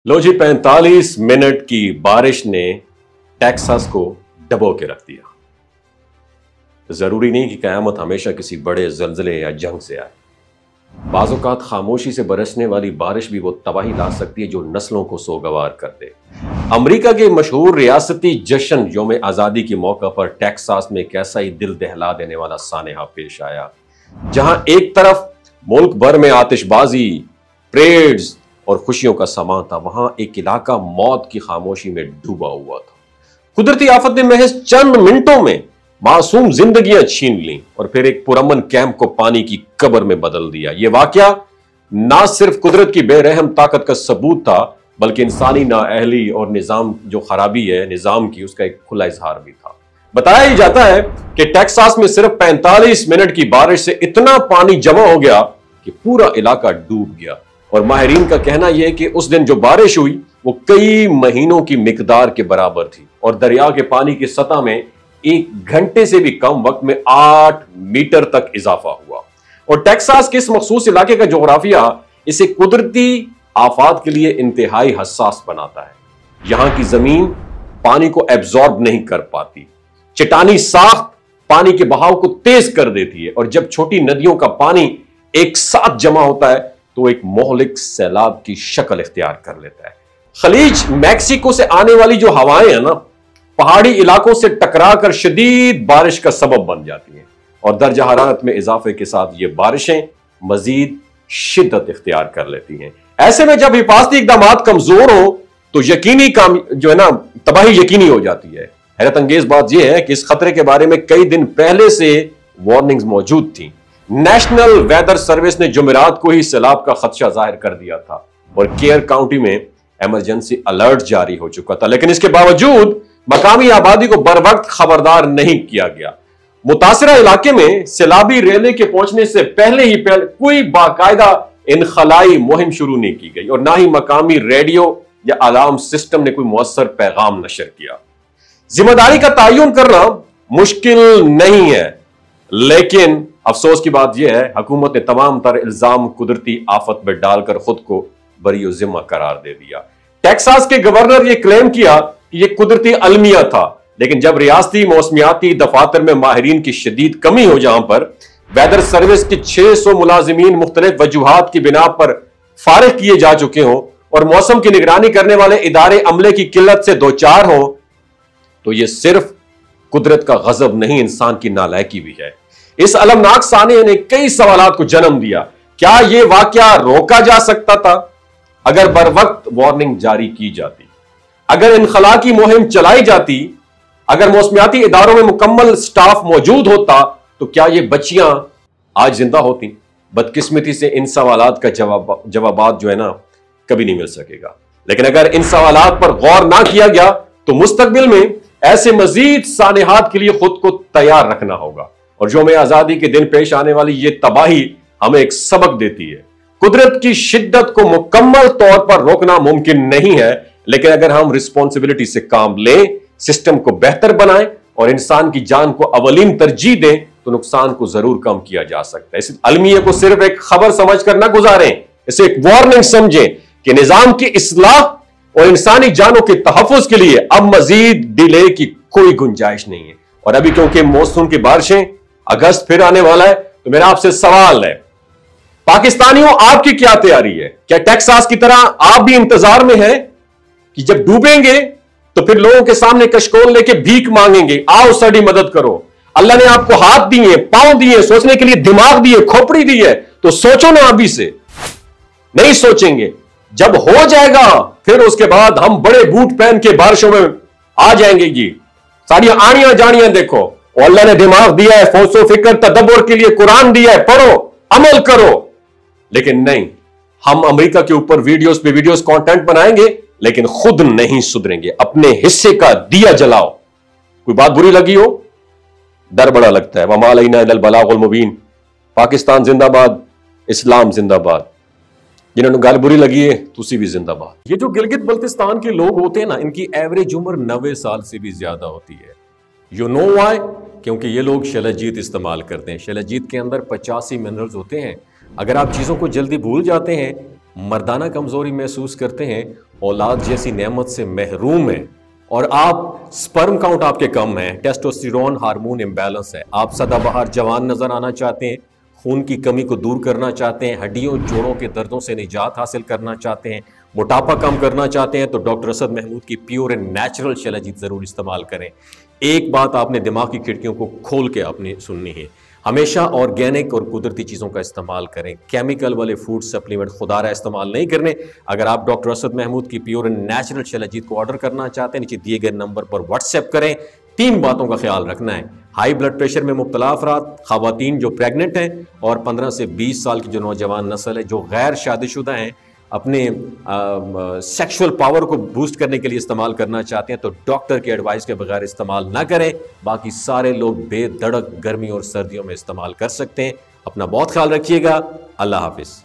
लो जी 45 minute की बारिश ने टेक्सास को डबो के रख दिया। जरूरी नहीं कि कयामत हमेशा किसी बड़े जल्जले या जंग से आए। बाज़ औक़ात खामोशी से बरसने वाली बारिश भी वो तबाही ला सकती है जो नस्लों को सोगवार कर दे। अमेरिका के मशहूर रियासती जश्न यौम आज़ादी के मौका पर टेक्सास में एक ऐसा ही दिल दहला देने वाला सानेहा पेश आया, जहां एक तरफ मुल्क भर में आतिशबाजी, परेड्स और खुशियों का समा था, वहां एक इलाका मौत की खामोशी में डूबा हुआ था। कुदरती आफत ने महज चंद मिनटों में मासूम जिंदगियां छीन ली और फिर एक पुरअमन कैंप को पानी की कब्र में बदल दिया। यह वाकया ना सिर्फ कुदरत की बेरहम ताकत का सबूत था, बल्कि इंसानी नाअहली और निजाम जो खराबी है निजाम की, उसका एक खुला इजहार भी था। बताया ही जाता है कि टेक्सास में सिर्फ 45 मिनट की बारिश से इतना पानी जमा हो गया कि पूरा इलाका डूब गया। और माहिरीन का कहना यह है कि उस दिन जो बारिश हुई वो कई महीनों की मिकदार के बराबर थी और दरिया के पानी की सतह में 1 घंटे से भी कम वक्त में 8 मीटर तक इजाफा हुआ। और टेक्सास के इस मखसूस इलाके का जोग्राफिया इसे कुदरती आफात के लिए इंतहाई हसास बनाता है। यहां की जमीन पानी को एब्जॉर्ब नहीं कर पाती, चट्टानी साख्त पानी के बहाव को तेज कर देती है, और जब छोटी नदियों का पानी एक साथ जमा होता है तो एक मोहलिक सैलाब की शक्ल इख्तियार कर लेता है। खलीज मैक्सिको से आने वाली जो हवाएं हैं ना, पहाड़ी इलाकों से टकराकर शदीद बारिश का सबब बन जाती हैं, और दर्जा हरारत में इजाफे के साथ ये बारिशें मजीद शिद्दत इख्तियार कर लेती हैं। ऐसे में जब हिफाजती इकदामात कमजोर हो तो यकीनी काम जो है ना तबाही यकीनी हो जाती है। हैरत अंगेज बात यह है कि इस खतरे के बारे में कई दिन पहले से वार्निंग्स मौजूद थी। नेशनल वेदर सर्विस ने जुमेरात को ही सैलाब का खदशा जाहिर कर दिया था और केयर काउंटी में इमरजेंसी अलर्ट जारी हो चुका था, लेकिन इसके बावजूद मकामी आबादी को बरवक्त खबरदार नहीं किया गया। मुतासरा इलाके में सैलाबी रेले के पहुंचने से पहले कोई बाकायदा इनखलाई मुहिम शुरू नहीं की गई और ना ही मकामी रेडियो या अलार्म सिस्टम ने कोई मुअस्सर पैगाम नशर किया। जिम्मेदारी का तयन करना मुश्किल नहीं है, लेकिन अफसोस की बात यह है हुकूमत ने तमाम तर इल्जाम कुदरती आफत में डालकर खुद को बरी जिम्मा करार दे दिया। टेक्सास के गवर्नर यह क्लेम किया कि यह कुदरती अलमिया था, लेकिन जब रियासती मौसमियाती दफातर में माहिरीन की शदीद कमी हो, जहां पर वेदर सर्विस के 600 मुलाजिमीन मुख्तलिफ वजूहात की बिना पर फारिग किए जा चुके हों और मौसम की निगरानी करने वाले इदारे अमले की किल्लत से दो चार हों, तो यह सिर्फ कुदरत का गजब नहीं, इंसान की नालायकी भी है। इस अलमनाक साने ने कई सवालात को जन्म दिया। क्या यह वाकया रोका जा सकता था अगर बर वक्त वार्निंग जारी की जाती, अगर इनखला की मुहिम चलाई जाती, अगर मौसमियाती इदारों में मुकम्मल स्टाफ मौजूद होता, तो क्या ये बच्चियां आज जिंदा होती? बदकिस्मती से इन सवालात का जवाब जो है ना कभी नहीं मिल सकेगा। लेकिन अगर इन सवालात पर गौर ना किया गया तो मुस्तकबिल में ऐसे मजीद सानेहात के लिए खुद को तैयार रखना होगा। और जो में आजादी के दिन पेश आने वाली ये तबाही हमें एक सबक देती है। कुदरत की शिद्दत को मुकम्मल तौर पर रोकना मुमकिन नहीं है, लेकिन अगर हम रिस्पॉन्सिबिलिटी से काम लें, सिस्टम को बेहतर बनाएं और इंसान की जान को अवलीन तरजीह दें, तो नुकसान को जरूर कम किया जा सकता है। इस अलमिया को सिर्फ एक खबर समझकर ना गुजारें, इसे एक वार्निंग समझें कि निजाम की इस्लाह और इंसानी जानों के तहफ्फुज के लिए अब मजीद डिले की कोई गुंजाइश नहीं है। और अभी क्योंकि मौसम की बारिशें अगस्त फिर आने वाला है, तो मेरा आपसे सवाल है, पाकिस्तानियों आपकी क्या तैयारी है? क्या टेक्सास की तरह आप भी इंतजार में हैं कि जब डूबेंगे तो फिर लोगों के सामने कशकोल लेके भीख मांगेंगे, आओ साड़ी मदद करो? अल्लाह ने आपको हाथ दिए, पांव दिए, सोचने के लिए दिमाग दिए, खोपड़ी दी है, तो सोचो ना अभी से। नहीं सोचेंगे, जब हो जाएगा फिर उसके बाद हम बड़े बूट पहन के बारिशों में आ जाएंगे जी। सारी आड़ियां जाड़ियां देखो, अल्लाह ने दिमाग दिया है, फौसो फिक्र तदब्बर के लिए कुरान दिया है, पढ़ो, अमल करो। लेकिन नहीं, हम अमेरिका के ऊपर वीडियोस पे वीडियोस कंटेंट बनाएंगे, लेकिन खुद नहीं सुधरेंगे। अपने हिस्से का दिया जलाओ। कोई बात बुरी लगी हो, डर बड़ा लगता है। वमा अलैना इल्लल बलागुल मुबीन। पाकिस्तान जिंदाबाद, इस्लाम जिंदाबाद। जिन्होंने गल बुरी लगी है, तुसी भी जिंदाबाद। ये जो गिलगित बल्तिस्तान के लोग होते हैं ना, इनकी एवरेज उम्र 90 साल से भी ज्यादा होती है। You know why? क्योंकि ये लोग शैलजीत इस्तेमाल करते हैं। शैलजीत के अंदर 85 मिनरल्स होते हैं। अगर आप चीज़ों को जल्दी भूल जाते हैं, मर्दाना कमज़ोरी महसूस करते हैं, اولاد جیسی نعمت سے محروم ہیں اور آپ سپرم کاؤنٹ آپ کے کم ہیں، ٹیسٹوسٹیرون ہارمون امبیلنس ہے، آپ سدا بہار جوان نظر آنا چاہتے ہیں، خون کی کمی کو دور کرنا چاہتے ہیں، ہڈیوں جوڑوں کے دردوں سے نجات حاصل کرنا چاہتے ہیں، موٹاپا کم کرنا چاہتے ہیں، تو ڈاکٹر اسد محمود کی پیور اینڈ نیچرل شیلاجیت ضرور استعمال کریں۔ ایک بات آپ نے دماغ کی کھڑکیوں کو کھول کے آپ نے سننی ہے، ہمیشہ آرگینک اور قدرتی چیزوں کا استعمال کریں، کیمیکل والے فوڈ سپلیمنٹ خدا رہا استعمال نہیں کرنے۔ اگر آپ ڈاکٹر اسد محمود کی پیور اینڈ نیچرل شیلاجیت کو آرڈر کرنا چاہتے ہیں، نیچے دیے گئے نمبر پر واٹس ایپ کریں۔ 3 باتوں کا خیال رکھنا ہے: ہائی بلڈ پریشر میں مبتلا افراد، خواتین جو پریگننٹ ہیں، اور 15 سے 20 سال کی جو نوجوان نسل ہے جو غیر شادی شدہ ہیں، اپنے سیکشول پاور کو بوسٹ کرنے کے لیے استعمال کرنا چاہتے ہیں تو ڈاکٹر کے ایڈوائس کے بغیر استعمال نہ کریں۔ باقی سارے لوگ بے دھڑک گرمی اور سردیوں میں استعمال کر سکتے ہیں۔ اپنا بہت خیال رکھیے گا۔ اللہ حافظ۔